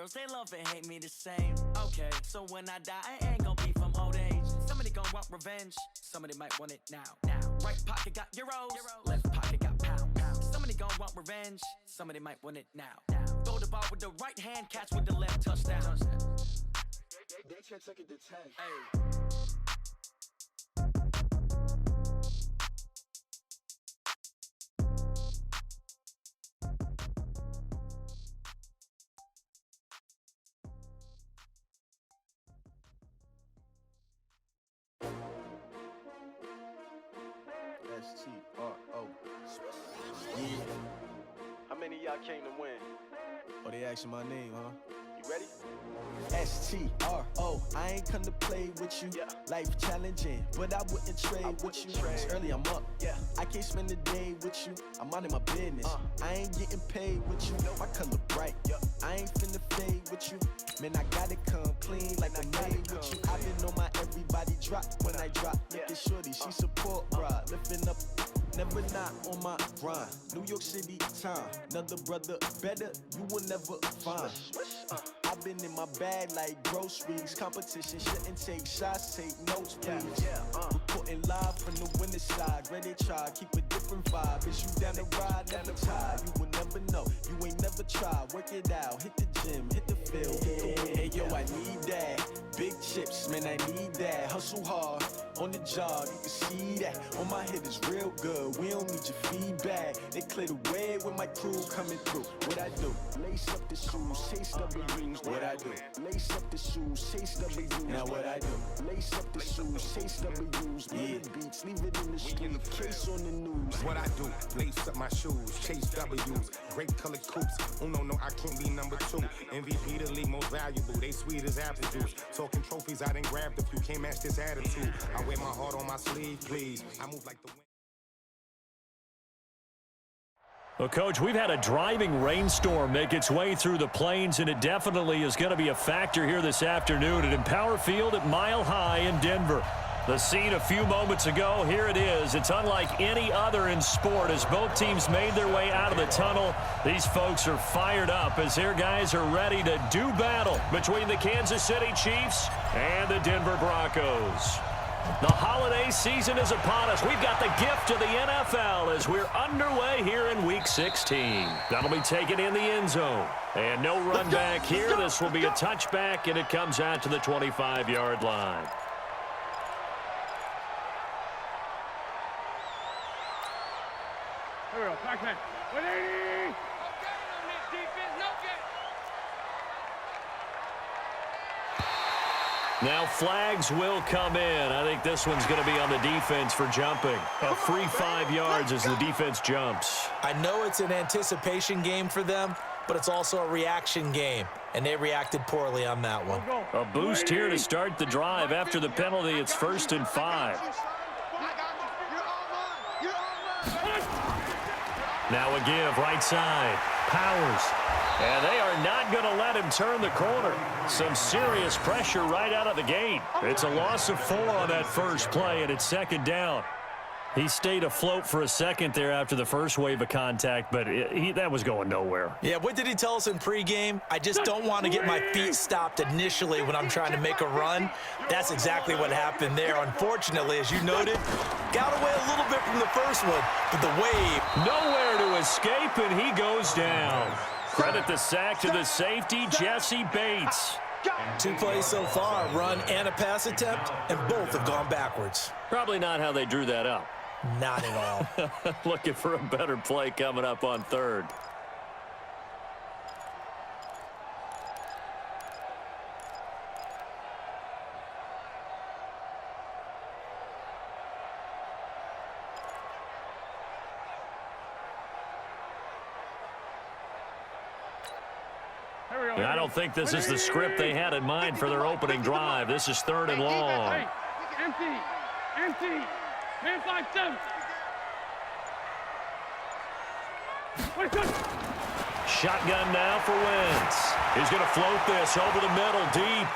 girls, they love and hate me the same. Okay, so when I die, I ain't gonna be from old age. Somebody gonna want revenge, somebody might want it now. Right pocket got euros, left pocket got pounds. Somebody gonna want revenge, somebody might want it now. Throw the ball with the right hand, catch with the left, touchdown. They can't take it to 10. Hey. S-T-R-O. Yeah. How many of y'all came to win? Oh, they asking my name, huh? You ready? S-T-R-O. I ain't come to play with you. Yeah. Life challenging, but I wouldn't trade with you. It's early, I'm up. Yeah. I can't spend the day with you. I'm minding my business. I ain't getting paid with you. My color bright. I ain't finna fade with you. Man, I gotta come clean like I made with you. I've been on my everybody drop when I drop. Look at shorty, she support ride. Lifting up, never not on my grind. New York City time. Another brother better, you will never find. I've been in my bag like groceries. Competition shouldn't take shots, take notes, please. Reporting live from the winning side. Ready to try, keep a different vibe. Is you down the ride, never tired. You will never know, you ain't never tried. Work it out, hit the gym, hit the field, hit the win. Hey yo, I need that. Big chips, man, I need that. Hustle hard, on the job, you can see that. On my head is real good, we don't need your feedback. They clear the way with my crew coming through. What I do? Lace up the shoes, chase W's. What I do? Lace up the shoes, chase W's. Now what I do? Lace up the shoes, chase W's. Yeah. Beats, leave it in the street, case on the news. What I do? Lace up my shoes, chase W's. Great colored coops. Oh no, I can't be number 2. MVP the league most valuable. They sweet as apple juice. Talking trophies, I didn't grab the few. Can't match this attitude. I wear my heart on my sleeve, please. I move like the wind. Well, Coach, we've had a driving rainstorm make its way through the plains, and it definitely is going to be a factor here this afternoon at Empower Field at Mile High in Denver. The scene a few moments ago, here it is. It's unlike any other in sport as both teams made their way out of the tunnel. These folks are fired up as their guys are ready to do battle between the Kansas City Chiefs and the Denver Broncos. The holiday season is upon us. We've got the gift of the NFL as we're underway here in Week 16. That'll be taken in the end zone. And no run back here. This will be a touchback, and it comes out to the 25-yard line. Here we go, backman. 180! Now flags will come in. I think this one's going to be on the defense for jumping. A free 5 yards as the defense jumps. I know it's an anticipation game for them, but it's also a reaction game, and they reacted poorly on that one. A boost here to start the drive. After the penalty, it's 1st and 5. Now a give, right side. Powers. And they are not going to let him turn the corner. Some serious pressure right out of the gate. It's a loss of 4 on that first play, and it's 2nd down. He stayed afloat for a second there after the first wave of contact, but that was going nowhere. Yeah, what did he tell us in pregame? I just don't want to get my feet stopped initially when I'm trying to make a run. That's exactly what happened there. Unfortunately, as you noted, got away a little bit from the first one, but the wave. Nowhere to escape, and he goes down. Credit the sack to the safety, Jesse Bates. 2 plays so far, run and a pass attempt, and both have gone backwards. Probably not how they drew that up. Not at all. Looking for a better play coming up on 3rd. And I don't think this is the script they had in mind for their opening drive. This is 3rd and long. Hey, empty. Man 5-7. Shotgun now for Wentz. He's going to float this over the middle, deep.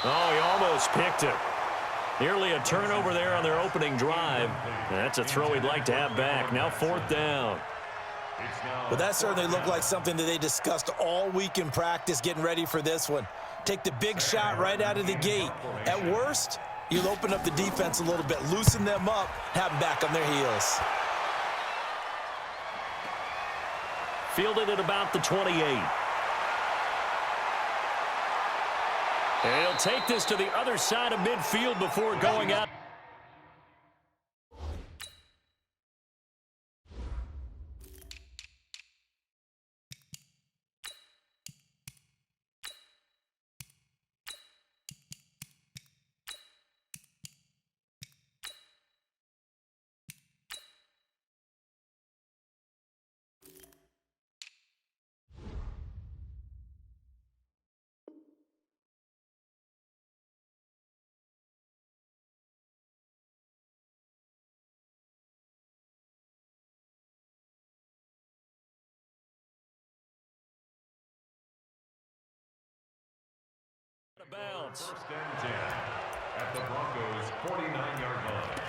Oh, he almost picked it. Nearly a turnover there on their opening drive. That's a throw he'd like to have back. Now 4th down. Well, that certainly looked like something that they discussed all week in practice getting ready for this one. Take the big shot right out of the gate. At worst, you'll open up the defense a little bit, loosen them up, have them back on their heels. Fielded at about the 28. And he'll take this to the other side of midfield before going out. Bounce. First and 10 at the Broncos' 49-yard line.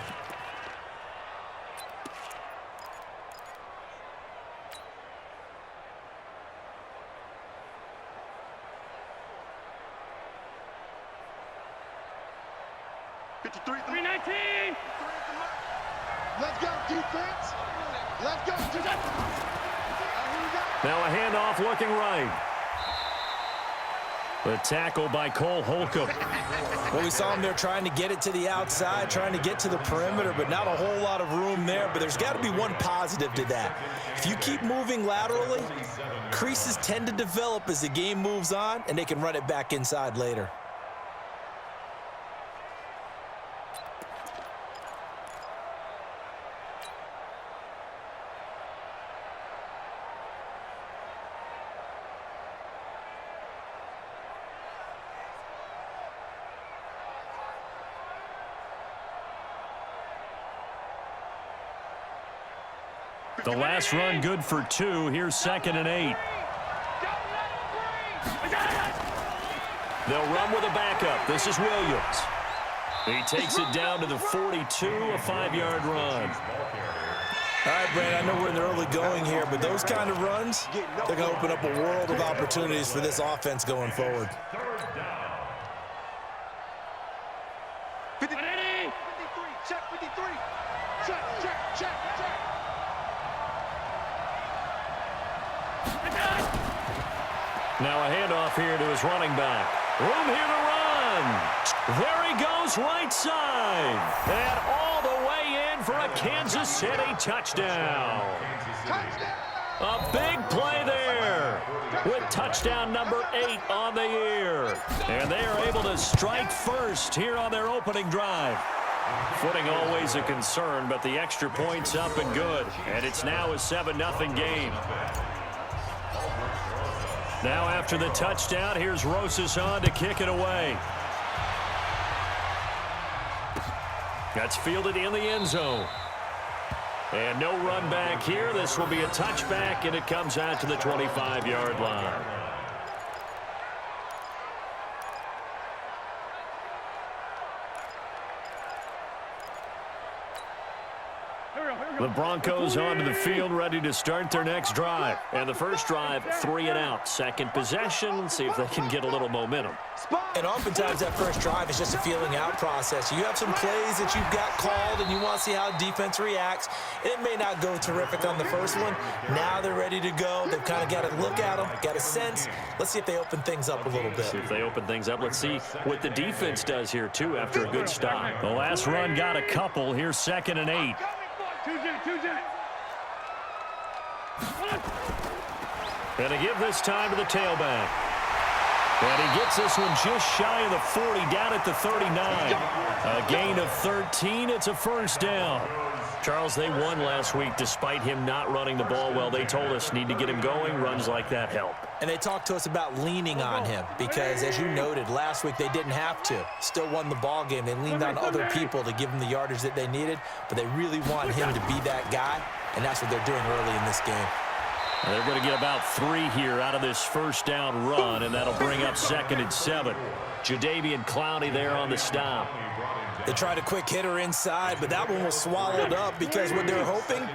$319. Let's go, defense. Let's go, defense. Now a handoff looking right. The tackle by Cole Holcomb. Well, we saw him there trying to get it to the outside, trying to get to the perimeter, but not a whole lot of room there. But there's got to be one positive to that. If you keep moving laterally, creases tend to develop as the game moves on, and they can run it back inside later. The last run good for 2. Here's 2nd and 8. They'll run with a backup. This is Williams. He takes it down to the 42, a 5-yard run. All right, Brandon, I know we're in the early going here, but those kind of runs, they're going to open up a world of opportunities for this offense going forward. Third down. 53, check 53. Check. Now a handoff here to his running back. Room here to run. There he goes, right side. And all the way in for a Kansas City touchdown. A big play there with touchdown number 8 on the year. And they are able to strike first here on their opening drive. Footing always a concern, but the extra point's up and good. And it's now a 7-0 game. Now after the touchdown, here's Rosas on to kick it away. That's fielded in the end zone. And no run back here. This will be a touchback, and it comes out to the 25-yard line. The Broncos onto the field, ready to start their next drive. And the first drive, 3 and out. Second possession, see if they can get a little momentum. And oftentimes that first drive is just a feeling out process. You have some plays that you've got called and you want to see how defense reacts. It may not go terrific on the first one. Now they're ready to go. They've kind of got to look at them, got a sense. Let's see if they open things up a little bit. See if they open things up. Let's see what the defense does here, too, after a good stop. The last run got a couple. Here's 2nd and 8. And a give this time to the tailback. And he gets this one just shy of the 40, down at the 39. A gain of 13. It's a first down. Charles, they won last week despite him not running the ball well. They told us need to get him going. Runs like that help. And they talked to us about leaning on him because, as you noted, last week they didn't have to. Still won the ball game. They leaned on other people to give them the yardage that they needed, but they really want him to be that guy, and that's what they're doing early in this game. They're going to get about 3 here out of this first down run, and that'll bring up 2nd and 7. Jadeveon Clowney there on the stop. They tried a quick hitter inside, but that one was swallowed up because what they're hoping,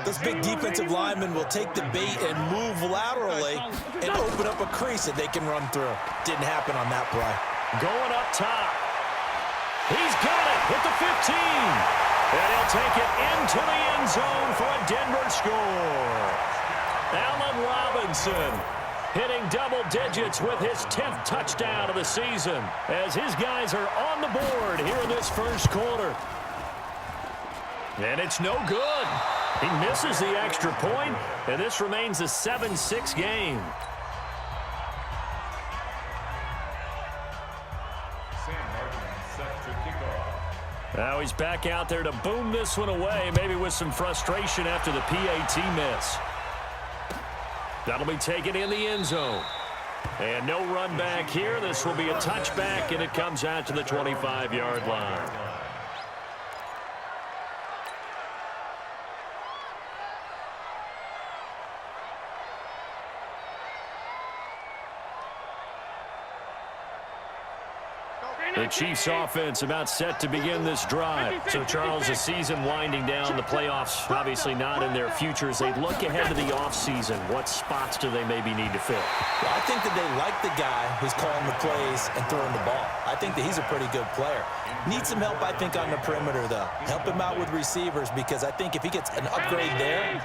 those big defensive linemen will take the bait and move laterally and open up a crease that they can run through. Didn't happen on that play. Going up top. He's got it at the 15. And he'll take it into the end zone for a Denver score. Allen Robinson hitting double digits with his 10th touchdown of the season as his guys are on the board here in this first quarter. And it's no good. He misses the extra point, and this remains a 7-6 game. Now he's back out there to boom this one away, maybe with some frustration after the PAT miss. That'll be taken in the end zone. And no run back here. This will be a touchback, and it comes out to the 25-yard line. The Chiefs offense about set to begin this drive. So, Charles, the season winding down, the playoffs obviously not in their future. As they look ahead to the offseason, what spots do they maybe need to fill? Well, I think that they like the guy who's calling the plays and throwing the ball. I think that he's a pretty good player. Needs some help, I think, on the perimeter, though. Help him out with receivers because I think if he gets an upgrade there,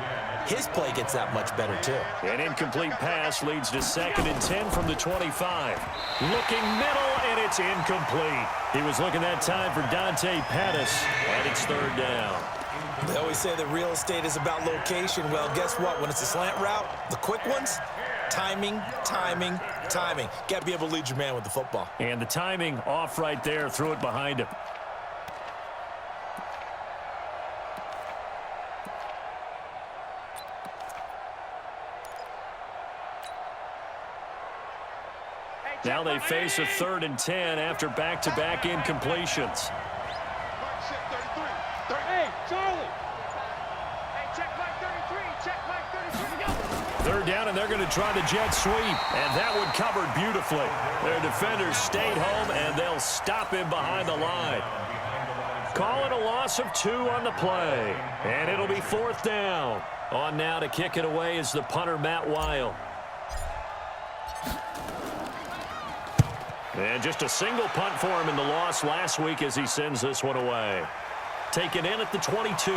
his play gets that much better, too. An incomplete pass leads to 2nd and 10 from the 25. Looking middle, and it's incomplete. He was looking that time for Dante Pettis, and it's 3rd down. They always say that real estate is about location. Well, guess what? When it's a slant route, the quick ones, timing, timing, timing. Got to be able to lead your man with the football. And the timing off right there, threw it behind him. Now they face a 3rd and 10 after back-to-back incompletions. Hey, Charlie. Hey, check Mike 33. Check Mike 33. Go. 3rd down, and they're going to try the jet sweep. And that one covered beautifully. Their defenders stayed home, and they'll stop him behind the line. Calling a loss of 2 on the play. And it'll be 4th down. On now to kick it away is the punter, Matt Weil. And just a single punt for him in the loss last week as he sends this one away. Taken in at the 22.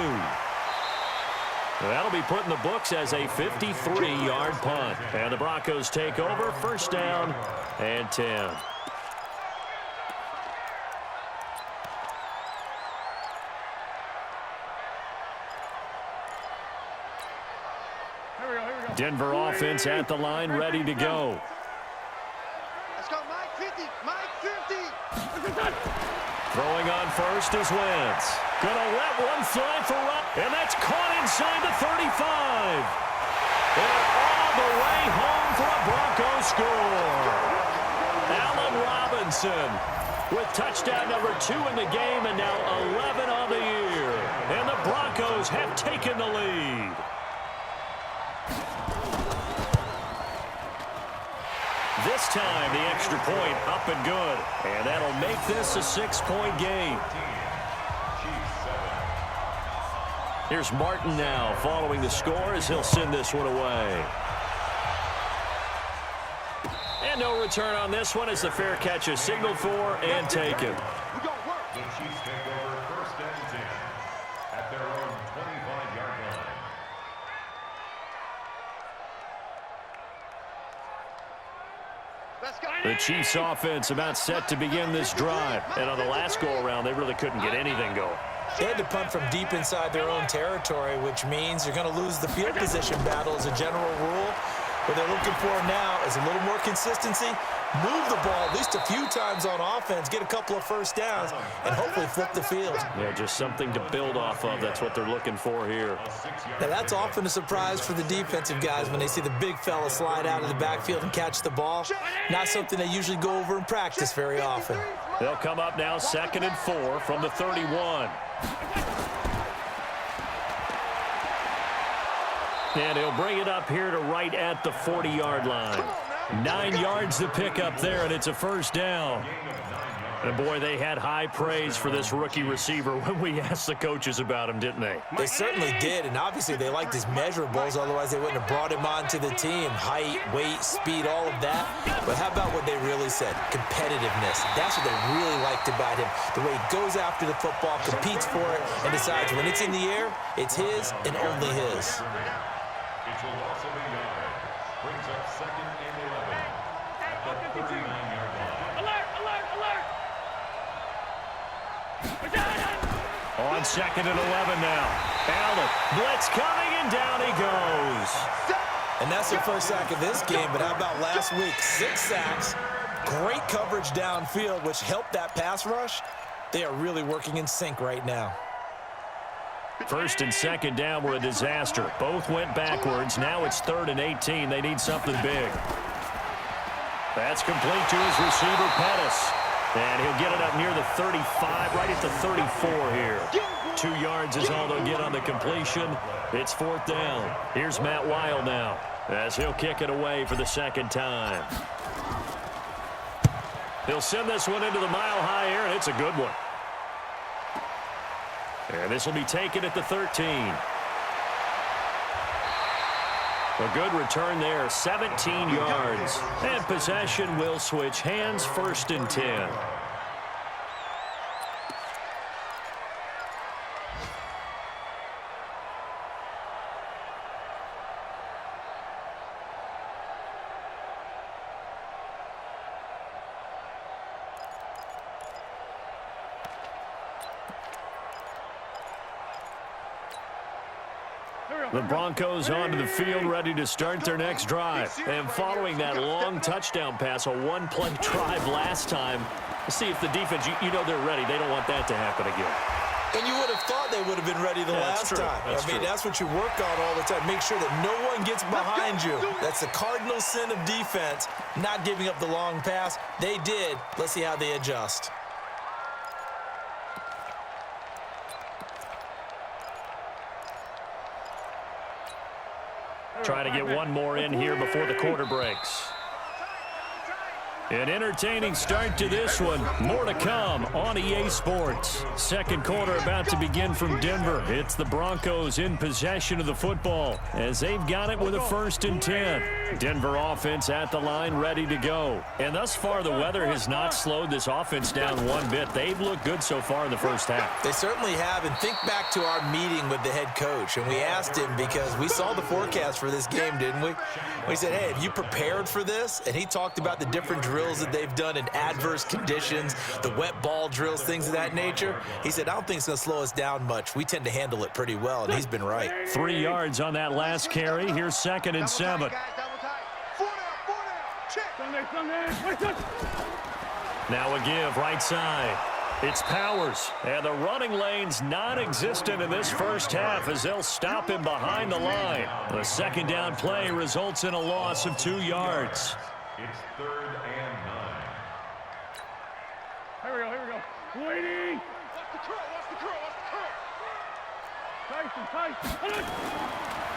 That'll be put in the books as a 53-yard punt. And the Broncos take over, 1st down and 10. Here we go. Denver offense at the line, ready to go. Let's go, Mike 50. Mike 50. Throwing on first is Wentz. Gonna let one fly for Rupp, and that's caught inside the 35. And all the way home for a Broncos score. Allen Robinson with touchdown number 2 in the game and now 11 on the year. And the Broncos have taken the lead. This time, the extra point up and good. And that'll make this a 6-point game. Here's Martin now following the score as he'll send this one away. And no return on this one as the fair catch is signaled for and taken. The Chiefs take over 1st and 10 at their own 25-yard line. The Chiefs offense about set to begin this drive. And on the last go-around, they really couldn't get anything going. They had to punt from deep inside their own territory, which means you're going to lose the field position battle as a general rule. What they're looking for now is a little more consistency, move the ball at least a few times on offense, get a couple of 1st downs, and hopefully flip the field. Yeah, just something to build off of. That's what they're looking for here. Now, that's often a surprise for the defensive guys when they see the big fella slide out of the backfield and catch the ball. Not something they usually go over in practice very often. They'll come up now 2nd and 4 from the 31. And he'll bring it up here to right at the 40-yard line. 9 yards to pick up there, and it's a 1st down. And boy, they had high praise for this rookie receiver when we asked the coaches about him, didn't they? They certainly did, and obviously they liked his measurables, otherwise they wouldn't have brought him onto the team. Height, weight, speed, all of that. But how about what they really said? Competitiveness. That's what they really liked about him. The way he goes after the football, competes for it, and decides when it's in the air, it's his and only his. It's a loss of a yard. Brings up 2nd and 11 at the 39-yard line. Alert, alert, alert! On 2nd and 11 now. Allen, blitz coming, and down he goes. And that's their first sack of this game, but how about last week? 6 sacks, great coverage downfield, which helped that pass rush. They are really working in sync right now. 1st and 2nd down were a disaster. Both went backwards. Now it's 3rd and 18. They need something big. That's complete to his receiver, Pettis. And he'll get it up near the 35, right at the 34 here. 2 yards is all they'll get on the completion. It's 4th down. Here's Matt Weil now, as he'll kick it away for the 2nd time. He'll send this one into the mile-high air, and it's a good one. And this will be taken at the 13. A good return there, 17 yards. And possession will switch hands, 1st and 10. The Broncos onto the field, ready to start their next drive. And following that long touchdown pass, a one-play drive last time, see if the defense, you know they're ready. They don't want that to happen again. And you would have thought they would have been ready the last time. I mean, that's what you work on all the time. Make sure that no one gets behind you. That's the cardinal sin of defense, not giving up the long pass. They did. Let's see how they adjust. Try to get one more in here before the quarter breaks. An entertaining start to this one. More to come on EA Sports. 2nd quarter about to begin from Denver. It's the Broncos in possession of the football as they've got it with a 1st and 10. Denver offense at the line, ready to go. And thus far, the weather has not slowed this offense down one bit. They've looked good so far in the first half. They certainly have. And think back to our meeting with the head coach. And we asked him, because we saw the forecast for this game, didn't we? We said, hey, have you prepared for this? And he talked about the different drills that they've done in adverse conditions, the wet ball drills, things of that nature. He said, I don't think it's going to slow us down much. We tend to handle it pretty well, and he's been right. 3 yards on that last carry. Here's 2nd and 7. Now a give, right side. It's Powers, and the running lane's non-existent in this first half as they'll stop him behind the line. The 2nd down play results in a loss of 2 yards. It's 3rd and 9. Here we go. Waiting. Watch the curl, watch the curl, watch the curl. Tyson.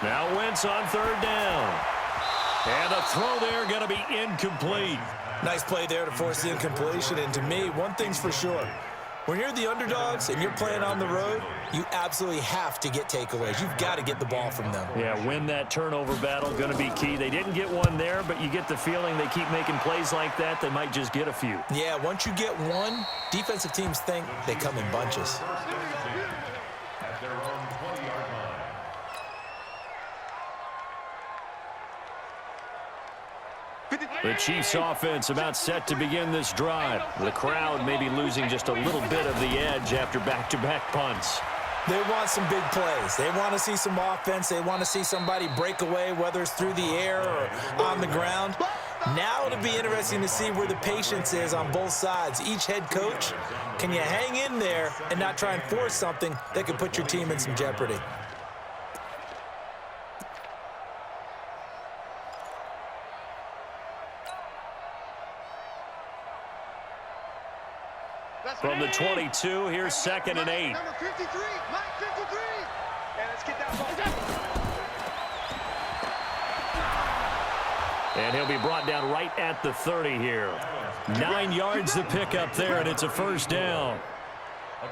Now Wentz on 3rd down. And the throw there going to be incomplete. Nice play there to force the incompletion. And to me, one thing's for sure. When you're the underdogs and you're playing on the road, you absolutely have to get takeaways. You've got to get the ball from them. Yeah, win that turnover battle, going to be key. They didn't get one there, but you get the feeling they keep making plays like that, they might just get a few. Yeah, once you get one, defensive teams think they come in bunches. At their own 20-yard line. The Chiefs offense about set to begin this drive. The crowd may be losing just a little bit of the edge after back-to-back punts. They want some big plays. They want to see some offense. They want to see somebody break away, whether it's through the air or on the ground. Now it'll be interesting to see where the patience is on both sides. Each head coach, can you hang in there and not try and force something that could put your team in some jeopardy? From the 22, here's 2nd and 8. Number 53, Mike 53. Yeah, let's get that ball. And he'll be brought down right at the 30 here. 9 yards to pick up there, and it's a first down.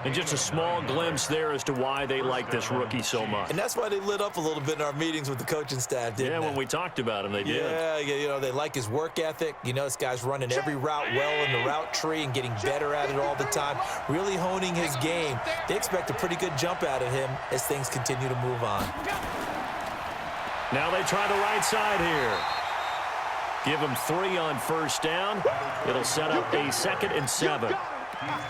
And just a small glimpse there as to why they like this rookie so much. And that's why they lit up a little bit in our meetings with the coaching staff, didn't they? When we talked about him, they did. Yeah, you know, they like his work ethic. You know, this guy's running every route well in the route tree and getting better at it all the time, really honing his game. They expect a pretty good jump out of him as things continue to move on. Now they try the right side here. Give him 3 on first down. It'll set up a 2nd and 7.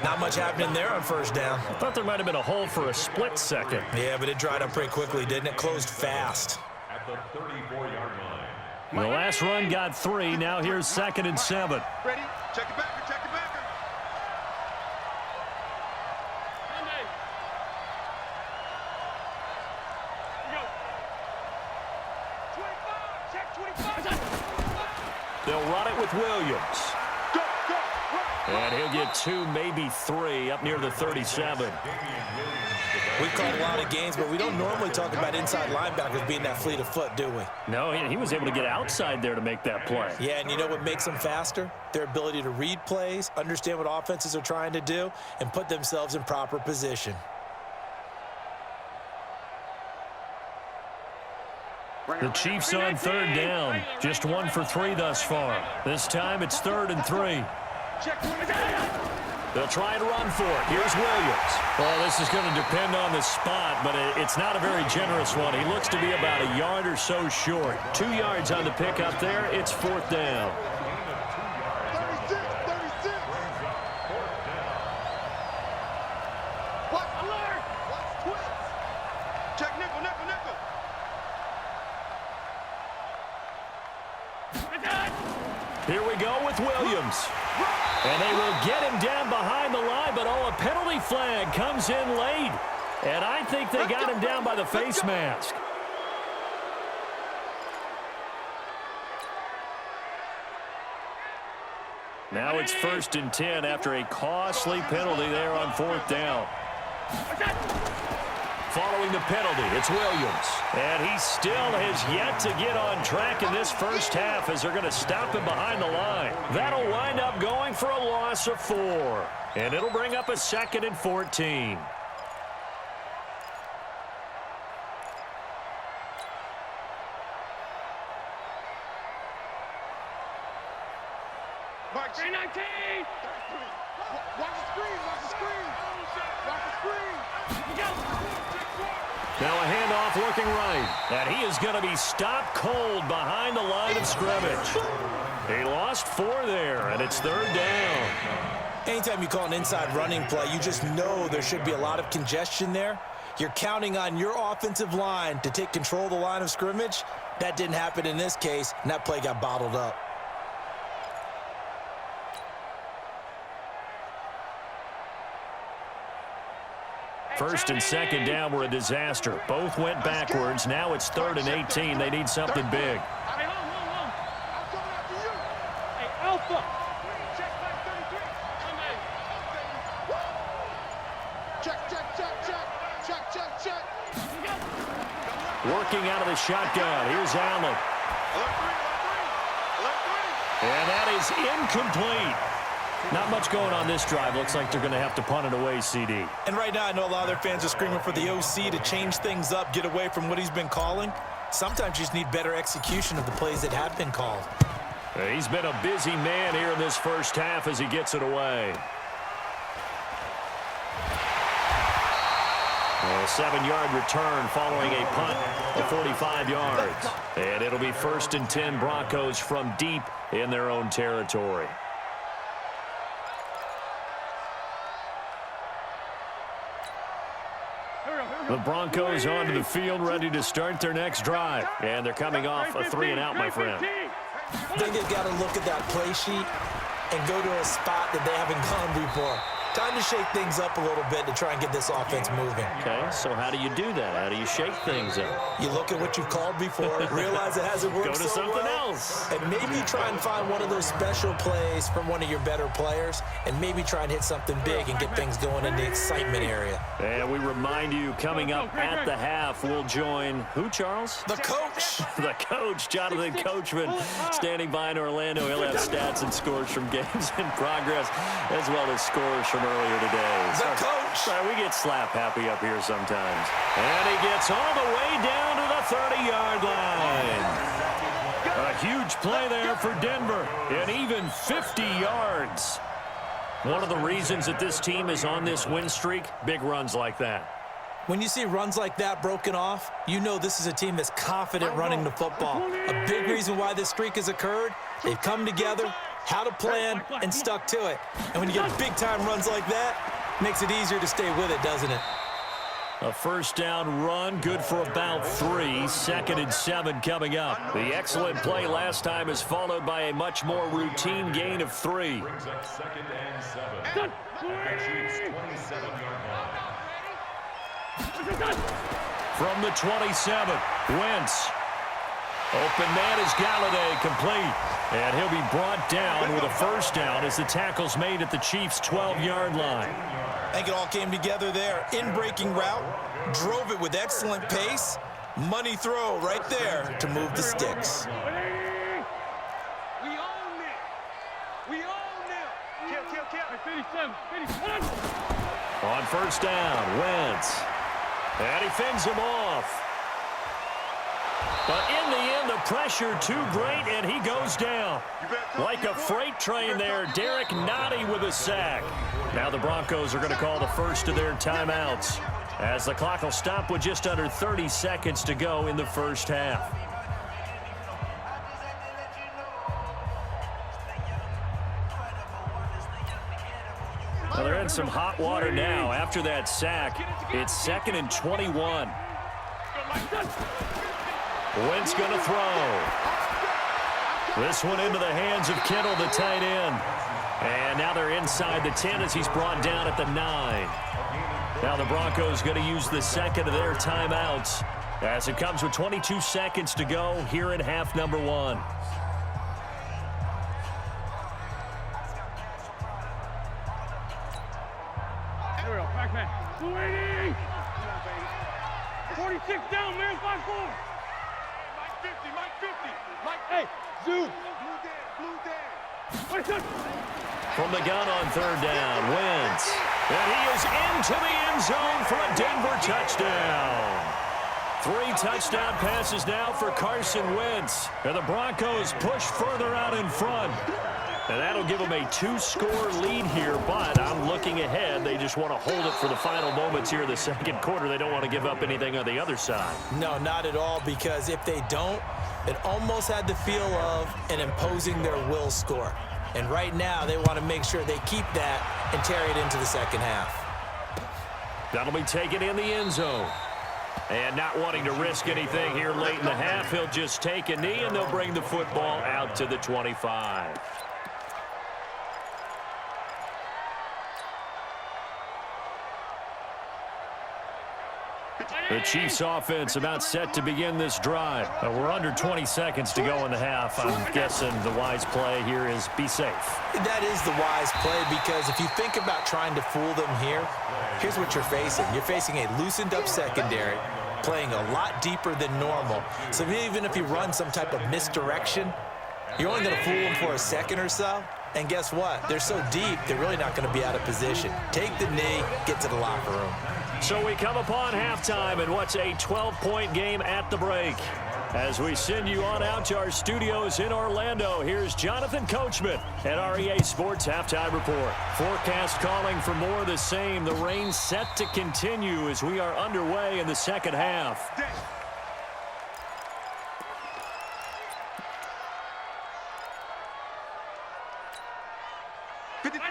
Not much happening there on first down. I thought there might have been a hole for a split second. Yeah, but it dried up pretty quickly, didn't it? Closed fast. At the 34-yard line. The last run got 3. Now here's 2nd and 7. Ready? Check it backer, check it backer. Monday. Go. 25. Check 25. They'll run it with Williams. Go, go, run. And he'll get 2, maybe 3, up near the 37. We've called a lot of games, but we don't normally talk about inside linebackers being that fleet of foot, do we? No, he was able to get outside there to make that play. Yeah, and you know what makes them faster? Their ability to read plays, understand what offenses are trying to do, and put themselves in proper position. The Chiefs on 3rd down. Just 1 for 3 thus far. This time it's 3rd and 3. They'll try and run for it. Here's Williams. Well, this is going to depend on the spot, but it's not a very generous one. He looks to be about a yard or so short. 2 yards on the pickup there. It's 4th down. 36, 36. What? Alert. What's twist? Check nickel, nickel, nickel. Here we go with Williams. And they will get him down behind the line, but a penalty flag comes in late. And I think they got him down by the face mask. Now it's 1st and 10 after a costly penalty there on 4th down. Following the penalty, it's Williams. And he still has yet to get on track in this first half as they're going to stop him behind the line. That'll wind up going for a loss of 4. And it'll bring up a 2nd and 14. Mark 19. Watch the screen, watch the screen. Watch the screen. Now a handoff looking right. And he is going to be stopped cold behind the line of scrimmage. He lost 4 there, and it's 3rd down. Anytime you call an inside running play, you just know there should be a lot of congestion there. You're counting on your offensive line to take control of the line of scrimmage. That didn't happen in this case, and that play got bottled up. First and 2nd down were a disaster. Both went backwards. Now it's 3rd and 18. They need something big. Hey, hold on. I'm coming after you. Hey, Alpha. Check back 33. Monday. Check, check, check, check. Check, check, check. Working out of the shotgun. Here's Allen. Alert 3, alert 3. Alert 3. And that is incomplete. Not much going on this drive. Looks like they're going to have to punt it away, CD. And right now, I know a lot of their fans are screaming for the OC to change things up, get away from what he's been calling. Sometimes you just need better execution of the plays that have been called. He's been a busy man here in this first half as he gets it away. A 7-yard return following a punt of 45 yards. And it'll be 1st and 10 Broncos from deep in their own territory. The Broncos onto the field, ready to start their next drive. And they're coming off a 3-and-out, my friend. I think they've got to look at that play sheet and go to a spot that they haven't gone before. Time to shake things up a little bit to try and get this offense moving. Okay, so how do you do that? How do you shake things up? You look at what you've called before, realize it hasn't worked Go to so something well, else. and maybe try and find one of those special plays from one of your better players, and maybe try and hit something big and get things going in the excitement area. And we remind you, coming up at the half, we'll join who, Charles? The coach. The coach, Jonathan Coachman, standing by in Orlando. He'll have stats and scores from games in progress, as well as scores from earlier today. The coach. Sorry, we get slap happy up here sometimes. And he gets all the way down to the 30-yard line. A huge play there for Denver, and even 50 yards. One of the reasons that this team is on this win streak, big runs like that. When you see runs like that broken off, you know this is a team that's confident running the football. A big reason why this streak has occurred, they've come together, had a plan, and stuck to it. And when you get big-time runs like that, it makes it easier to stay with it, doesn't it? A first down run, good for about 3. 2nd and 7 coming up. The excellent play last time is followed by a much more routine gain of 3. Brings up 2nd and 7. At the Chiefs' 27-yard line. From the 27, Wentz. Open man is Galladay, complete. And he'll be brought down with a first down as the tackle's made at the Chiefs' 12-yard line. I think it all came together there. In-breaking route, drove it with excellent pace. Money throw right there to move the sticks. We own it. We own it. Kill. 57. On first down, Wentz. And he fends him off. But in the end, the pressure too great, and he goes down. Like a freight train there, Derek Nottie with a sack. Now the Broncos are going to call the first of their timeouts, as the clock will stop with just under 30 seconds to go in the first half. Well, they're in some hot water now. After that sack, it's 2nd and 21. Wentz going to throw. This one into the hands of Kittle, the tight end. And now they're inside the 10 as he's brought down at the 9. Now the Broncos going to use the second of their timeouts as it comes with 22 seconds to go here in half number 1. Here we go, back man. 280. 46 down, man, 5-4. Mike 50. Hey, Zoo. Blue Dan. From the gun on third down, Wentz. And he is into the end zone for a Denver touchdown. 3 touchdown passes now for Carson Wentz. And the Broncos push further out in front. And that'll give them a 2-score lead here, but I'm looking ahead. They just want to hold it for the final moments here in the second quarter. They don't want to give up anything on the other side. No, not at all, because if they don't, it almost had the feel of an imposing their will score. And right now, they want to make sure they keep that and carry it into the second half. That'll be taken in the end zone. And not wanting to risk anything here late in the half, he'll just take a knee, and they'll bring the football out to the 25. The Chiefs offense about set to begin this drive. We're under 20 seconds to go in the half. I'm guessing the wise play here is be safe. That is the wise play, because if you think about trying to fool them here, here's what you're facing. You're facing a loosened up secondary, playing a lot deeper than normal. So even if you run some type of misdirection, you're only going to fool them for a second or so. And guess what? They're so deep, they're really not going to be out of position. Take the knee, get to the locker room. So we come upon halftime in what's a 12-point game at the break. As we send you on out to our studios in Orlando, here's Jonathan Coachman at REA Sports Halftime Report. Forecast calling for more of the same. The rain set to continue as we are underway in the second half.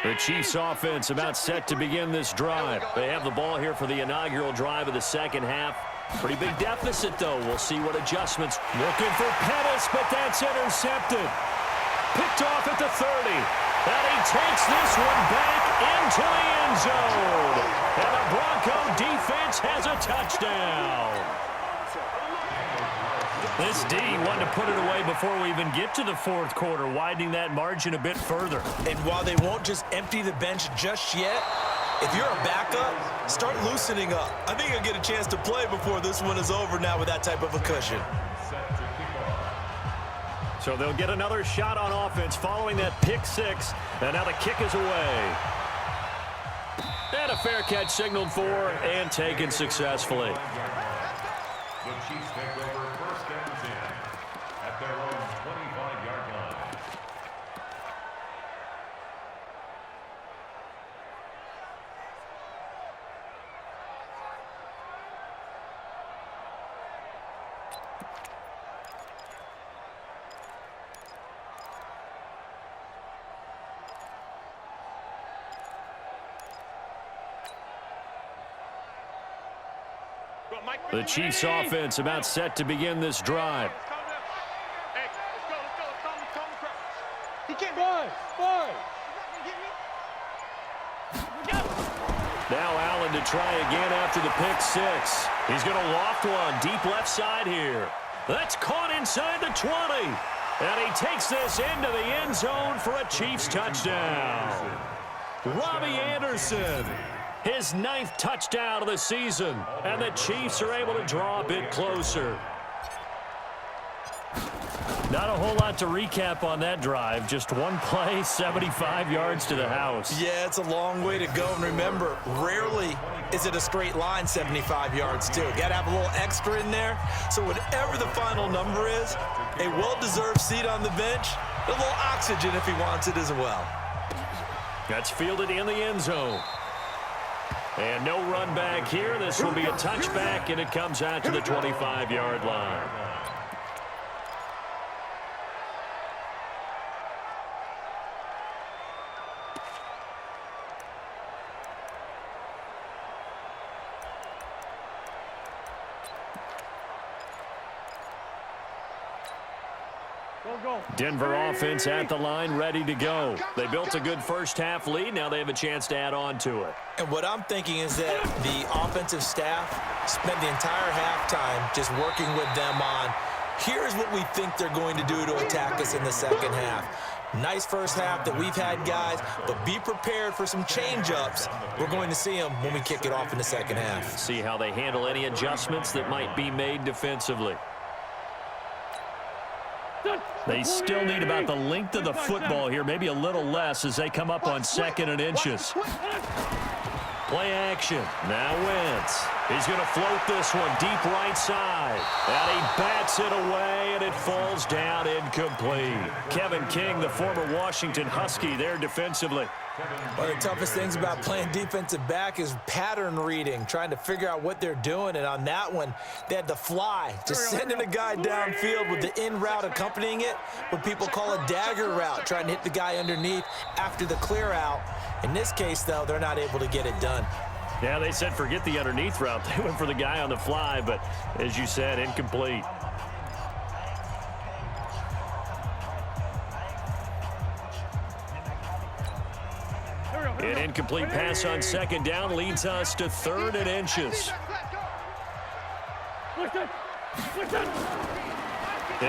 The Chiefs offense about set to begin this drive. They have the ball here for the inaugural drive of the second half. Pretty big deficit, though. We'll see what adjustments. Looking for Pettis, but that's intercepted. Picked off at the 30. And he takes this one back into the end zone. And the Bronco defense has a touchdown. This D wanted to put it away before we even get to the fourth quarter, widening that margin a bit further. And while they won't just empty the bench just yet, if you're a backup, start loosening up. I think you'll get a chance to play before this one is over now with that type of a cushion. So they'll get another shot on offense following that pick six. And now the kick is away. And a fair catch signaled for and taken successfully. The Chiefs take over first and 10 at their own 25-yard line. The Chiefs offense about set to begin this drive. Hey, let's go. He can't. Now Allen to try again after the pick six. He's going to loft one deep left side here. That's caught inside the 20. And he takes this into the end zone for a Chiefs touchdown. Robbie Anderson, his 9th touchdown of the season. And the Chiefs are able to draw a bit closer. Not a whole lot to recap on that drive. Just one play, 75 yards to the house. Yeah, it's a long way to go. And remember, rarely is it a straight line 75 yards, too. Got to have a little extra in there. So whatever the final number is, a well-deserved seat on the bench, a little oxygen if he wants it as well. That's fielded in the end zone. And no run back here. This will be a touchback, and it comes out to the 25-yard line. Denver offense at the line, ready to go. They built a good first-half lead. Now they have a chance to add on to it. And what I'm thinking is that the offensive staff spent the entire halftime just working with them on, here's what we think they're going to do to attack us in the second half. Nice first half that we've had, guys, but be prepared for some change-ups. We're going to see them when we kick it off in the second half. See how they handle any adjustments that might be made defensively. They still need about the length of the football here, maybe a little less as they come up on 2nd and inches. Play action. Now Wentz. He's going to float this one deep right side. And he bats it away, and it falls down incomplete. Kevin King, the former Washington Husky, there defensively. One of the toughest things about playing defensive back is pattern reading, trying to figure out what they're doing. And on that one, they had to fly, just sending a guy downfield with the in route accompanying it, what people call a dagger route, trying to hit the guy underneath after the clear out. In this case, though, they're not able to get it done. Yeah, they said forget the underneath route. They went for the guy on the fly, but as you said, incomplete. An incomplete pass on 2nd down leads us to 3rd and inches. And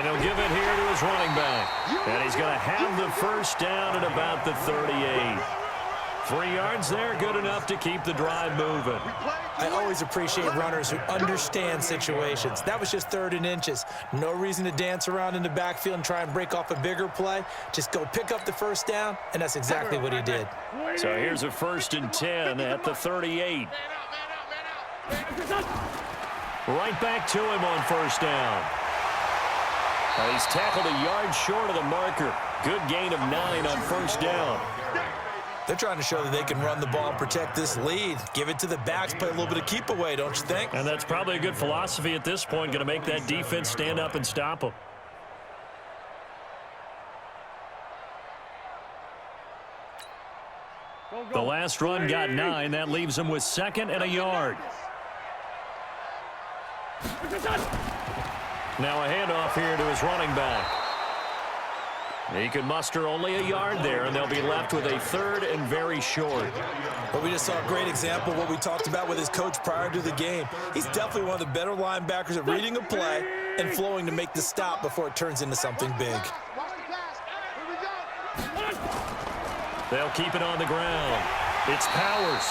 he'll give it here to his running back. And he's going to have the first down at about the 38. 3 yards there, good enough to keep the drive moving. I always appreciate runners who understand situations. That was just 3rd and inches. No reason to dance around in the backfield and try and break off a bigger play. Just go pick up the first down, and that's exactly what he did. So here's a 1st and 10 at the 38. Right back to him on 1st down. He's tackled a yard short of the marker. Good gain of 9 on 1st down. They're trying to show that they can run the ball and protect this lead. Give it to the backs, play a little bit of keep away, don't you think? And that's probably a good philosophy at this point, going to make that defense stand up and stop them. The last run got 9. That leaves them with 2nd and a yard. Now a handoff here to his running back. He could muster only a yard there, and they'll be left with a third and very short. Well, we just saw a great example of what we talked about with his coach prior to the game. He's definitely one of the better linebackers at reading a play and flowing to make the stop before it turns into something big. They'll keep it on the ground. It's Powers.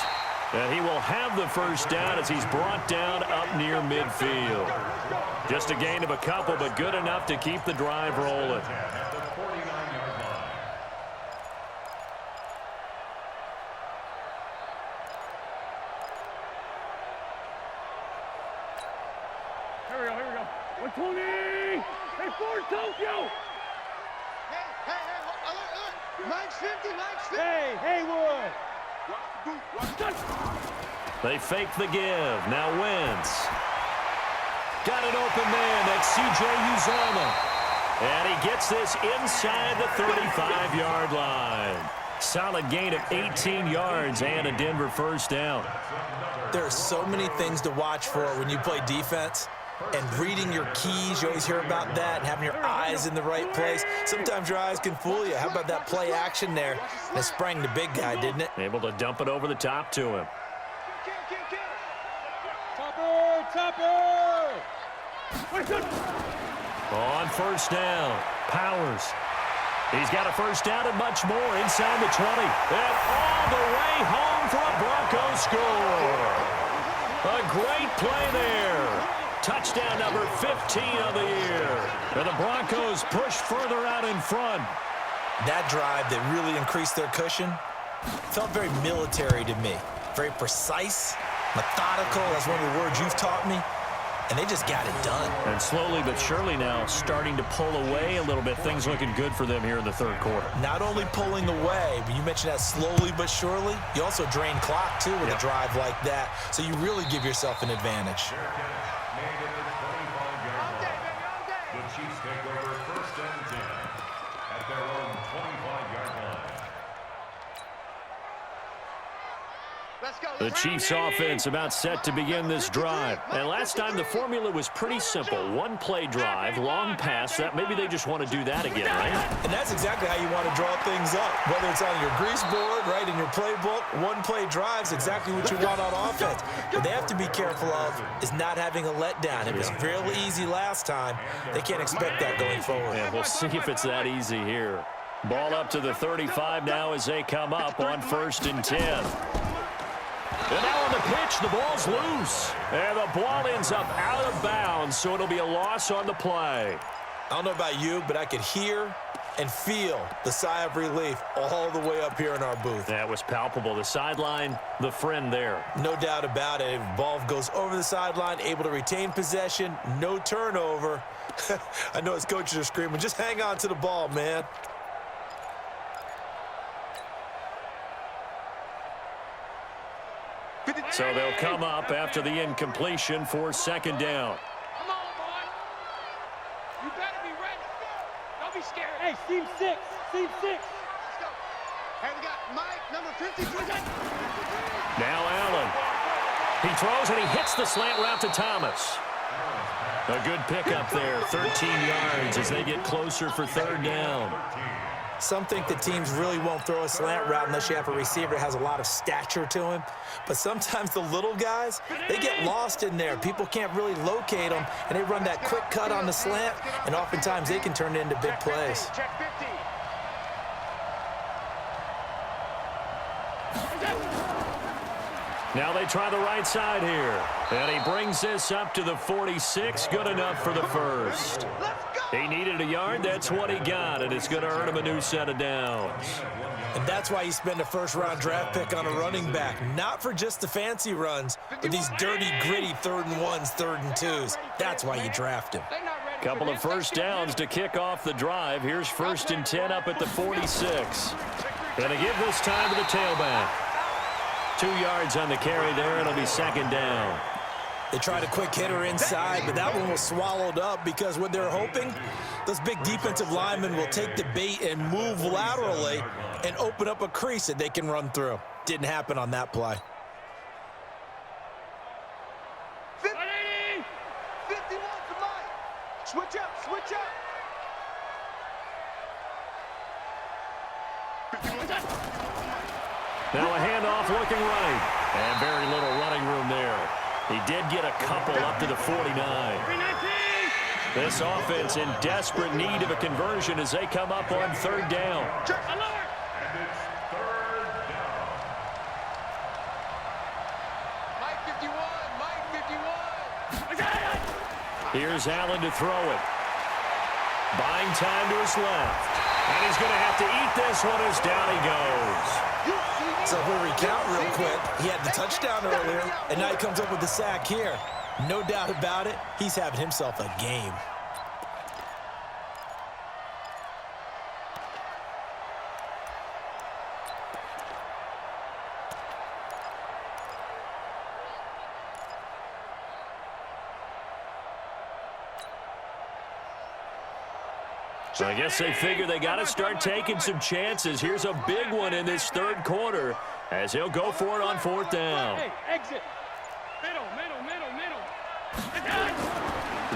And he will have the first down as he's brought down up near midfield. Just a gain of a couple, but good enough to keep the drive rolling. At the 49-yard line. Here we go. 120! Hey, Ford, Tokyo! Hey, Mike's 50, Mike's 50. Hey, Haywood! They fake the give. Now Wentz. Got an open man. That's C.J. Uzomah. And he gets this inside the 35-yard line. Solid gain of 18 yards and a Denver first down. There are so many things to watch for when you play defense. And reading your keys, you always hear about that, and having your eyes in the right place. Sometimes your eyes can fool you. How about that play action there? And it sprang the big guy, didn't it? Able to dump it over the top to him. Topper! On first down, Powers. He's got a first down and much more inside the 20. And all the way home for a Broncos score. A great play there. Touchdown number 15 of the year. And the Broncos push further out in front. That drive that really increased their cushion felt very military to me. Very precise, methodical. That's one of the words you've taught me. And they just got it done. And slowly but surely now starting to pull away a little bit. Things looking good for them here in the third quarter. Not only pulling away, but you mentioned that slowly but surely. You also drain clock, too, with a drive like that. So you really give yourself an advantage. The Chiefs take over first and 10 at their own 25-yard line. The Chiefs offense about set to begin this drive. And last time the formula was pretty simple. One play drive, long pass. That maybe they just want to do that again, right? And that's exactly how you want to draw things up. Whether it's on your grease board, right, in your playbook, one play drive is exactly what you want on offense. What they have to be careful of is not having a letdown. It was fairly easy last time. They can't expect that going forward. Yeah, we'll see if it's that easy here. Ball up to the 35 now as they come up on first and 10. And now on the pitch, the ball's loose. And the ball ends up out of bounds, so it'll be a loss on the play. I don't know about you, but I could hear and feel the sigh of relief all the way up here in our booth. That was palpable. The sideline, the friend there. No doubt about it. If the ball goes over the sideline, able to retain possession, no turnover. I know his coaches are screaming, just hang on to the ball, man. So they'll come up after the incompletion for second down. Come on, boy. You better be ready. Don't be scared. Hey, Steve 6. Steve 6. Let's go. Hey, we got Mike, number 53. Now Allen. He throws and he hits the slant route to Thomas. A good pickup there, 13 yards as they get closer for third down. Some think that teams really won't throw a slant route unless you have a receiver that has a lot of stature to him. But sometimes the little guys, they get lost in there. People can't really locate them, and they run that quick cut on the slant, and oftentimes they can turn it into big plays. Check 50. Now they try the right side here. And he brings this up to the 46. Good enough for the first. He needed a yard. That's what he got, and it's going to earn him a new set of downs. And that's why you spend a first-round draft pick on a running back. Not for just the fancy runs, but these dirty, gritty third and ones, third and twos. That's why you draft him. Couple of first downs to kick off the drive. Here's first and 10 up at the 46. Going to give this time to the tailback. 2 yards on the carry there. It'll be second down. They tried a quick hitter inside, but that one was swallowed up because what they're hoping, those big defensive linemen will take the bait and move laterally and open up a crease that they can run through. Didn't happen on that play. 51 to Mike. Switch up, switch up. Now a handoff looking right. And very little running room there. He did get a couple up to the 49. This offense in desperate need of a conversion as they come up on third down. And it's third down. Mike 51, Mike 51. Here's Allen to throw it. Buying time to his left. And he's going to have to eat this one as down he goes. So we'll recount real quick. He had the touchdown earlier, and now he comes up with the sack here. No doubt about it, he's having himself a game. So I guess they figure they got to start taking some chances. Here's a big one in this third quarter as he'll go for it on fourth down. Hey, exit. Middle.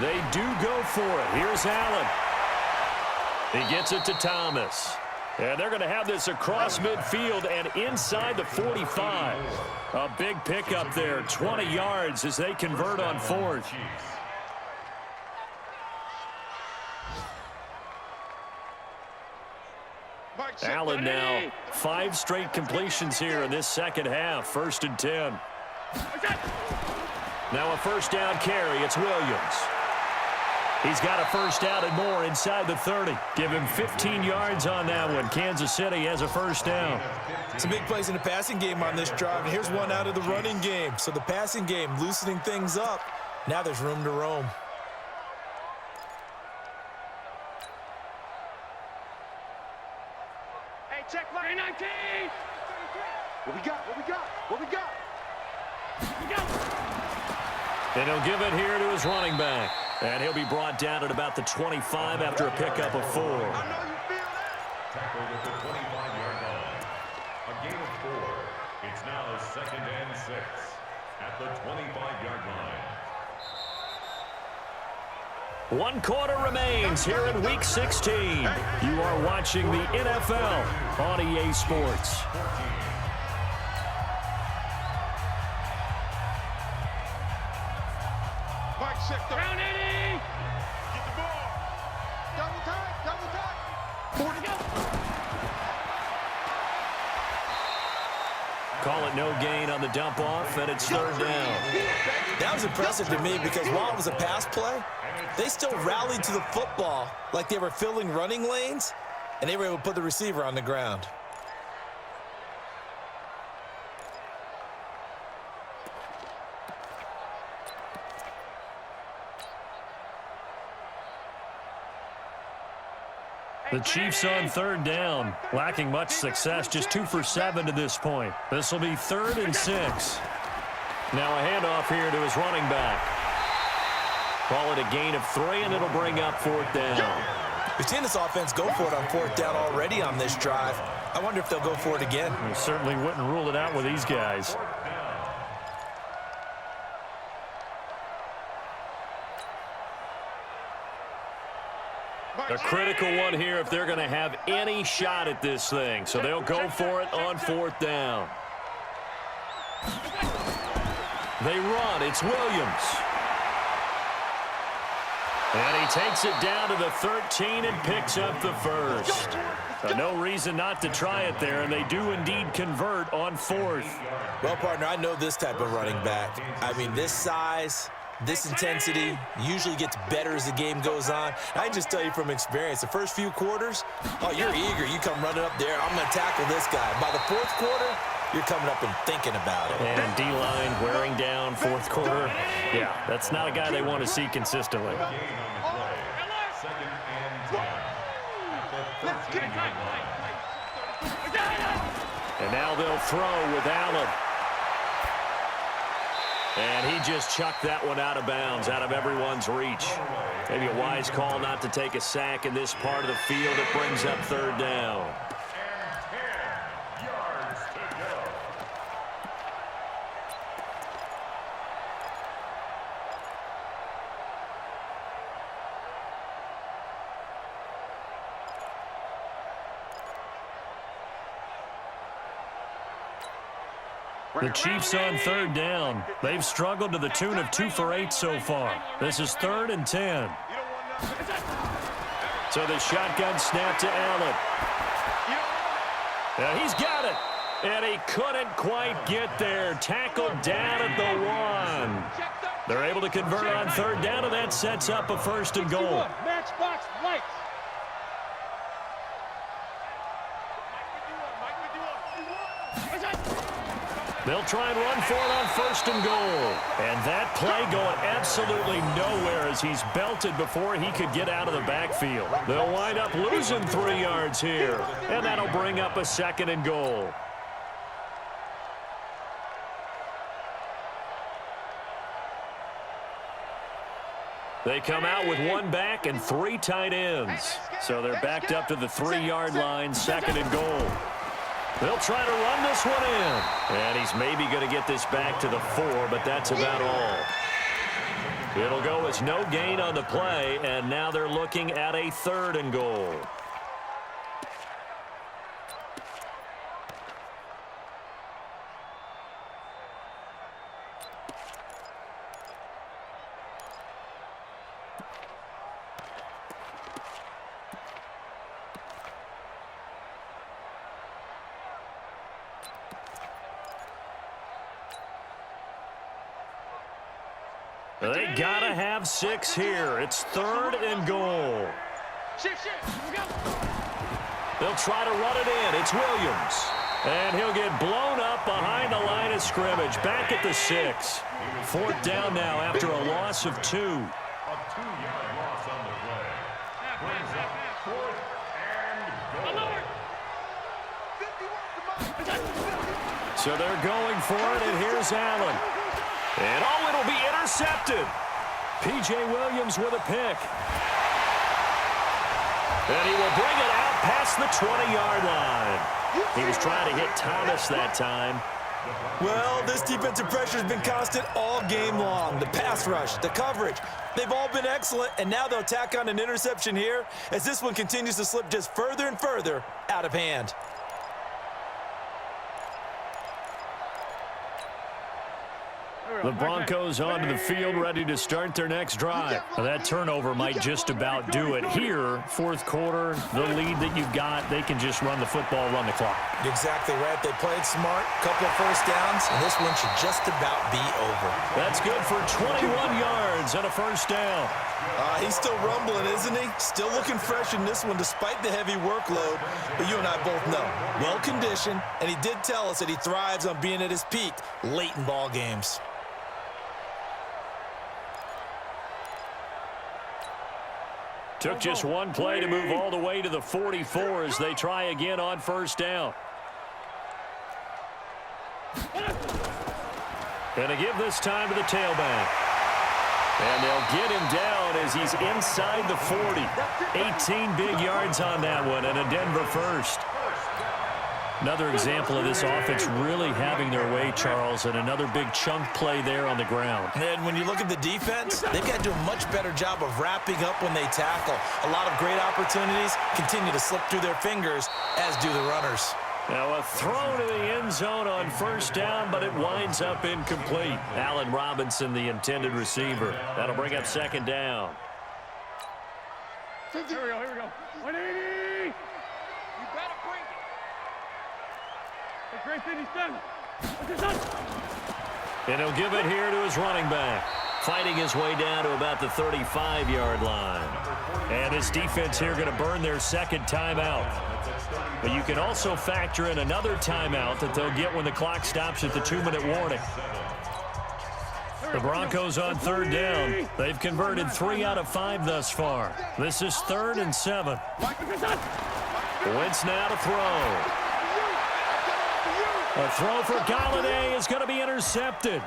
They do go for it. Here's Allen. He gets it to Thomas. And they're going to have this across midfield and inside the 45. A big pickup there, 20 yards as they convert on fourth. Allen now 5 straight completions here in this second half. 1st and 10. Now a first down carry. It's Williams. He's got a first down and more inside the 30. Give him 15 yards on that one. Kansas City has a first down. Some big plays in the passing game on this drive, and here's one out of the running game. So the passing game loosening things up. Now there's room to roam. Hey, check line 19. What we got? And he'll give it here to his running back. And he'll be brought down at about the 25 after a pickup of 4. I know you feel that. Tackled at the 25-yard line. A gain of 4. It's now 2nd and 6 at the 25-yard line. 1 quarter remains here in Week 16. You are watching the NFL on EA Sports. Mike check the round 80. Get the ball. Double time. 40 go. Call it no gain on the dump off, and it's third down. That was impressive to me because while it was a pass play, they still rallied to the football like they were filling running lanes, and they were able to put the receiver on the ground. The Chiefs on third down, lacking much success, just 2 for 7 to this point. This will be 3rd and 6. Now a handoff here to his running back. Call it a gain of 3, and it'll bring up 4th down. We've seen this offense go for it on 4th down already on this drive. I wonder if they'll go for it again. We certainly wouldn't rule it out with these guys. A critical one here if they're going to have any shot at this thing. So they'll go for it on 4th down. They run. It's Williams. And he takes it down to the 13 and picks up the first. No reason not to try it there, and they do indeed convert on 4th. Well, partner, I know this type of running back. I mean, this size, this intensity usually gets better as the game goes on. I can just tell you from experience, the first few quarters, oh, you're eager. You come running up there, I'm going to tackle this guy. By the 4th quarter, you're coming up and thinking about it. And D-line wearing down 4th quarter. Yeah, that's not a guy they want to see consistently. And now they'll throw with Allen. And he just chucked that one out of bounds, out of everyone's reach. Maybe a wise call not to take a sack in this part of the field. It brings up 3rd down. And 10 yards to go. The Chiefs on third down. They've struggled to the tune of 2 for 8 so far. This is 3rd and 10. So the shotgun snap to Allen. Yeah, he's got it. And he couldn't quite get there. Tackled down at the 1. They're able to convert on 3rd down, and that sets up a 1st and goal. Matchbox lights. They'll try and run for it on 1st and goal. And that play going absolutely nowhere as he's belted before he could get out of the backfield. They'll wind up losing 3 yards here. And that'll bring up a 2nd and goal. They come out with 1 back and 3 tight ends. So they're backed up to the 3-yard line, 2nd and goal. They'll try to run this one in. And he's maybe going to get this back to the 4, but that's about all. It'll go as no gain on the play, and now they're looking at a 3rd and goal. They gotta have 6 here. It's 3rd and goal. They'll try to run it in. It's Williams. And he'll get blown up behind the line of scrimmage. Back at the 6. 4th down now after a loss of 2. A 2-yard loss on the play. Brings up 4th and goal. So they're going for it, and here's Allen. And it'll be intercepted. P.J. Williams with a pick. And he will bring it out past the 20-yard line. He was trying to hit Thomas that time. Well, this defensive pressure has been constant all game long. The pass rush, the coverage, they've all been excellent, and now they'll tack on an interception here as this one continues to slip just further and further out of hand. The Broncos onto the field, ready to start their next drive. That turnover might just about do it. Here, 4th quarter, the lead that you've got, they can just run the football, run the clock. Exactly right. They played smart, couple of 1st downs, and this one should just about be over. That's good for 21 yards and a 1st down. He's still rumbling, isn't he? Still looking fresh in this one despite the heavy workload. But you and I both know, well-conditioned, and he did tell us that he thrives on being at his peak late in ball games. Took just 1 play to move all the way to the 44 as they try again on 1st down. And a give this time to the tailback. And they'll get him down as he's inside the 40. 18 big yards on that one, and a Denver 1st. Another example of this offense really having their way, Charles, and another big chunk play there on the ground. And when you look at the defense, they've got to do a much better job of wrapping up when they tackle. A lot of great opportunities continue to slip through their fingers, as do the runners. Now a throw to the end zone on 1st down, but it winds up incomplete. Allen Robinson, the intended receiver. That'll bring up 2nd down. Here we go. 180. You better bring it. Great 57. And he'll give it here to his running back. Fighting his way down to about the 35-yard line. And this defense here going to burn their 2nd timeout. But you can also factor in another timeout that they'll get when the clock stops at the 2-minute warning. The Broncos on 3rd down. They've converted 3 out of 5 thus far. This is 3rd and 7. Wentz now to throw. A throw for Galladay is going to be intercepted.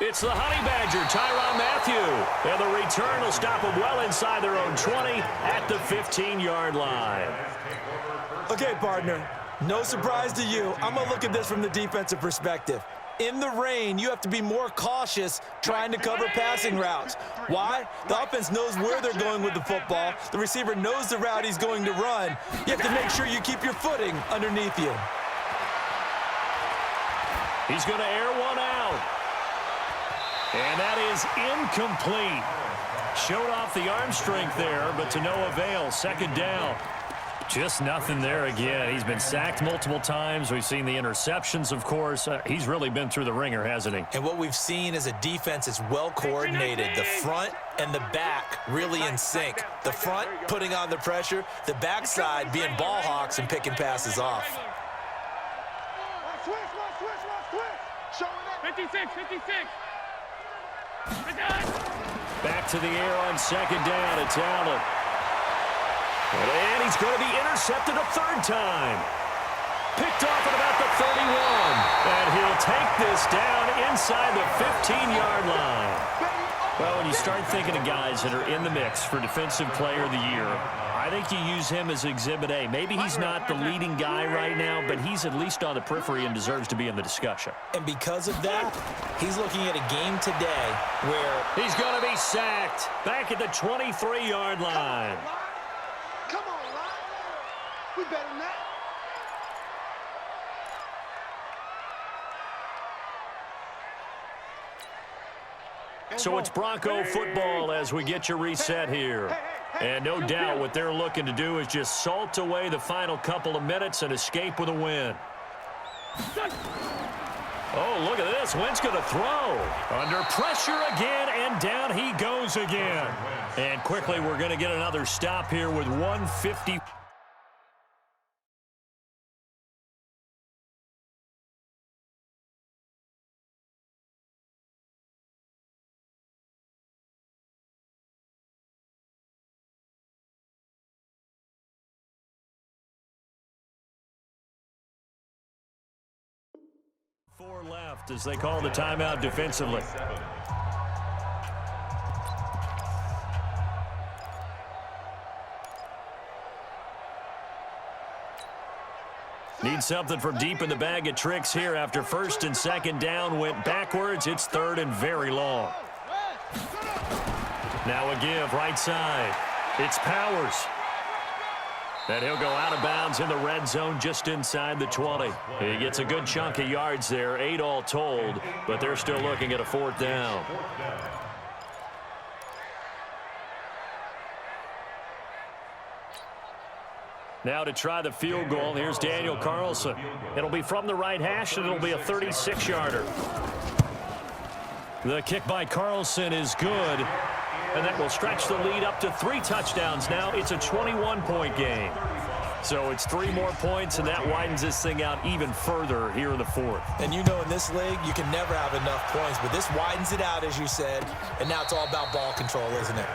It's the Honey Badger, Tyrann Mathieu. And the return will stop them well inside their own 20 at the 15-yard line. Okay, partner, no surprise to you. I'm going to look at this from the defensive perspective. In the rain, you have to be more cautious trying to cover passing routes. Why? The offense knows where they're going with the football. The receiver knows the route he's going to run. You have to make sure you keep your footing underneath you. He's going to air one out. And that is incomplete. Showed off the arm strength there, but to no avail. Second down. Just nothing there again. He's been sacked multiple times. We've seen the interceptions, of course. He's really been through the ringer, hasn't he? And what we've seen is a defense is well coordinated. The front and the back really in sync. The front putting on the pressure, the backside being ball hawks and picking passes off. Switch. 56. Back to the air on second down. It's Allen. And he's going to be intercepted a third time. Picked off at about the 31. And he'll take this down inside the 15-yard line. Well, when you start thinking of guys that are in the mix for Defensive Player of the Year, I think you use him as Exhibit A. Maybe he's not the leading guy right now, but he's at least on the periphery and deserves to be in the discussion. And because of that, he's looking at a game today where he's going to be sacked back at the 23-yard line. Come on, Lon. We better than that. So it's Bronco football as we get you reset here. And no doubt what they're looking to do is just salt away the final couple of minutes and escape with a win. Oh, look at this. Wynn's going to throw. Under pressure again, and down he goes again. And quickly, we're going to get another stop here with 1:50. Four left as they call the timeout defensively. Need something from deep in the bag of tricks here after first and second down went backwards. It's third and very long. Now a give right side. It's Powers. And he'll go out of bounds in the red zone just inside the 20. He gets a good chunk of yards there, 8 all told, but they're still looking at a fourth down. Now to try the field goal, here's Daniel Carlson. It'll be from the right hash, and it'll be a 36-yarder. The kick by Carlson is good, and that will stretch the lead up to 3 touchdowns now. It's a 21-point game. So it's 3 more points, and that widens this thing out even further here in the fourth. And you know in this league, you can never have enough points, but this widens it out, as you said, and now it's all about ball control, isn't it?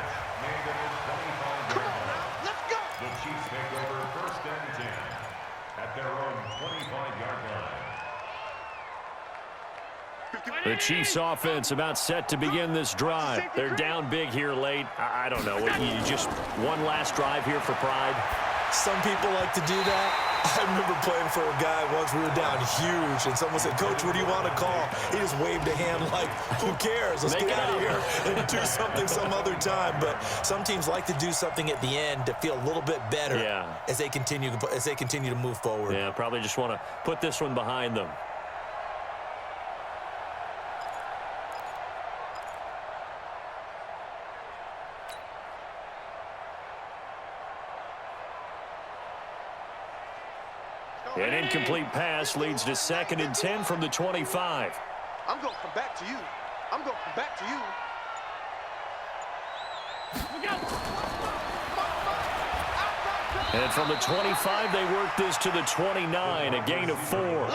Come on now, let's go. The Chiefs take over first and 10 at their own 25-yard line. The Chiefs offense about set to begin this drive. They're down big here late. I don't know. You just one last drive here for pride? Some people like to do that. I remember playing for a guy once. We were down huge, and someone said, "Coach, what do you want to call?" He just waved a hand like, who cares? Let's get out of here and do something some other time. But some teams like to do something at the end to feel a little bit better as they continue to move forward. Yeah, probably just want to put this one behind them. An incomplete pass leads to 2nd and 10 from the 25. I'm going to come back to you. I'm going to come back to you. And from the 25, they work this to the 29, a gain of 4. Middle.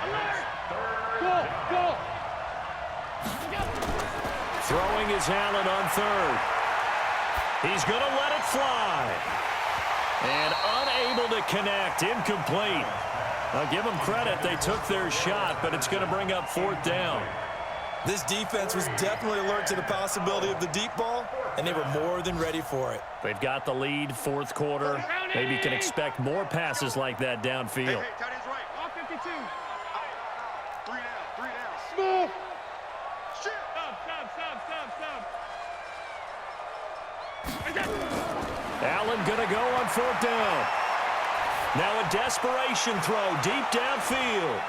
Alert. Go. Throwing is Allen on 3rd. He's going to let it fly. And unable to connect. Incomplete. I'll give them credit. They took their shot, but it's going to bring up 4th down. This defense was definitely alert to the possibility of the deep ball, and they were more than ready for it. They've got the lead, 4th quarter. Maybe you can expect more passes like that downfield. Hey, tight end's right. All 52. 3 down. Smooth. Shit. Stop. Allen home, going to go on 4th down. Now a desperation throw deep downfield.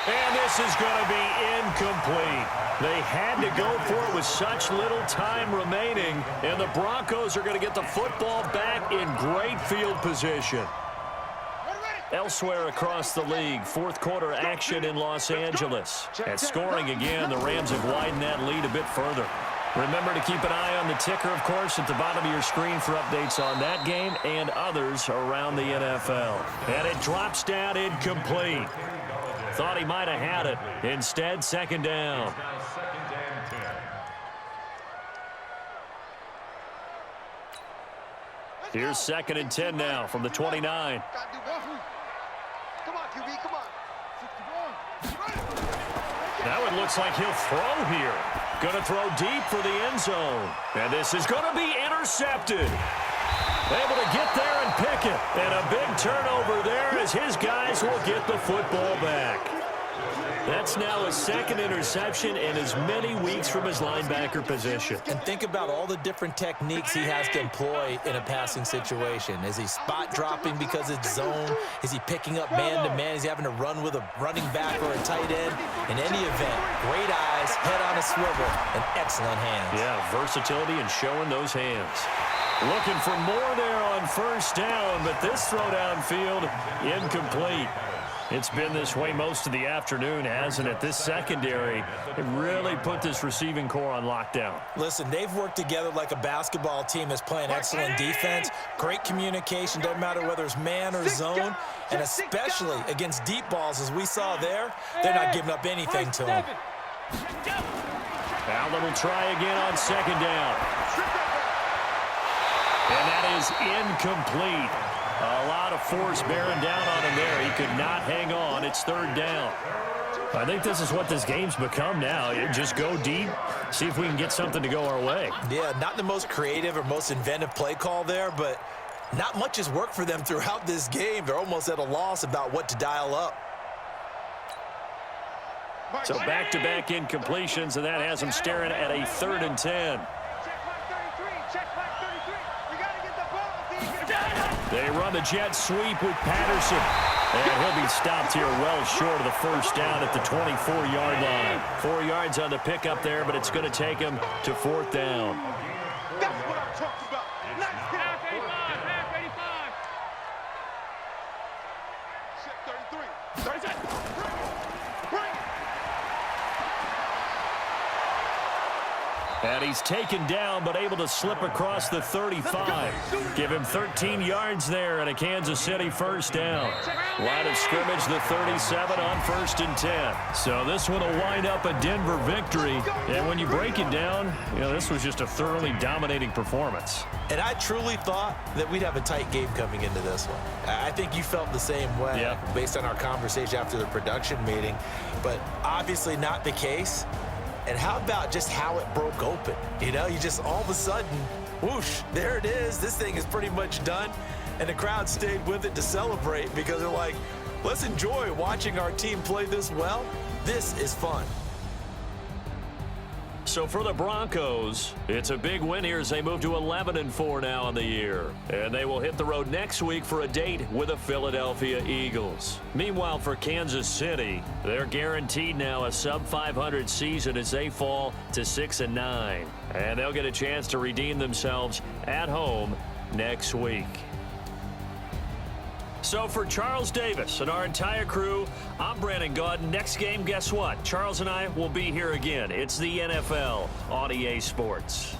And this is going to be incomplete. They had to go for it with such little time remaining, and the Broncos are going to get the football back in great field position. Elsewhere across the league, fourth quarter action in Los Angeles. At scoring again, the Rams have widened that lead a bit further. Remember to keep an eye on the ticker, of course, at the bottom of your screen for updates on that game and others around the NFL. And it drops down incomplete. Thought he might have had it. Instead, 2nd down. Here's 2nd and 10 now from the 29. Come on, QB, come on. Now it looks like he'll throw here. Going to throw deep for the end zone. And this is going to be intercepted. Able to get there and pick it. And a big turnover there as his guys will get the football back. That's now his 2nd interception in as many weeks from his linebacker position. And think about all the different techniques he has to employ in a passing situation. Is he spot dropping because it's zone? Is he picking up man-to-man? Is he having to run with a running back or a tight end? In any event, great eyes, head on a swivel, and excellent hands. Yeah, versatility and showing those hands. Looking for more there on 1st down, but this throw downfield incomplete. It's been this way most of the afternoon, hasn't it? This secondary, it really put this receiving core on lockdown. Listen, they've worked together like a basketball team that's playing excellent defense. Great communication, doesn't matter whether it's man or zone. And especially against deep balls, as we saw there, they're not giving up anything to them. Allen will try again on 2nd down. And that is incomplete. A lot of force bearing down on him there. He could not hang on. It's 3rd down. I think this is what this game's become now. Just go deep, see if we can get something to go our way. Yeah, not the most creative or most inventive play call there, but not much has worked for them throughout this game. They're almost at a loss about what to dial up. So back-to-back incompletions, and that has them staring at a 3rd and 10. They run the jet sweep with Patterson. And he'll be stopped here well short of the 1st down at the 24-yard line. 4 yards on the pickup there, but it's going to take him to 4th down. That's what I'm talking about. Half 85. Set 33. 37. And he's taken down, but able to slip across the 35. Give him 13 yards there and a Kansas City 1st down. Line of scrimmage, the 37 on 1st and 10. So this one will wind up a Denver victory. And when you break it down, this was just a thoroughly dominating performance. And I truly thought that we'd have a tight game coming into this one. I think you felt the same way based on our conversation after the production meeting. But obviously not the case. And how about just how it broke open? You just all of a sudden, whoosh, there it is. This thing is pretty much done. And the crowd stayed with it to celebrate because they're like, let's enjoy watching our team play this well. This is fun. So for the Broncos, it's a big win here as they move to 11-4 now in the year. And they will hit the road next week for a date with the Philadelphia Eagles. Meanwhile, for Kansas City, they're guaranteed now a sub-500 season as they fall to 6-9. And they'll get a chance to redeem themselves at home next week. So for Charles Davis and our entire crew, I'm Brandon Gaudin. Next game, guess what? Charles and I will be here again. It's the NFL on EA Sports.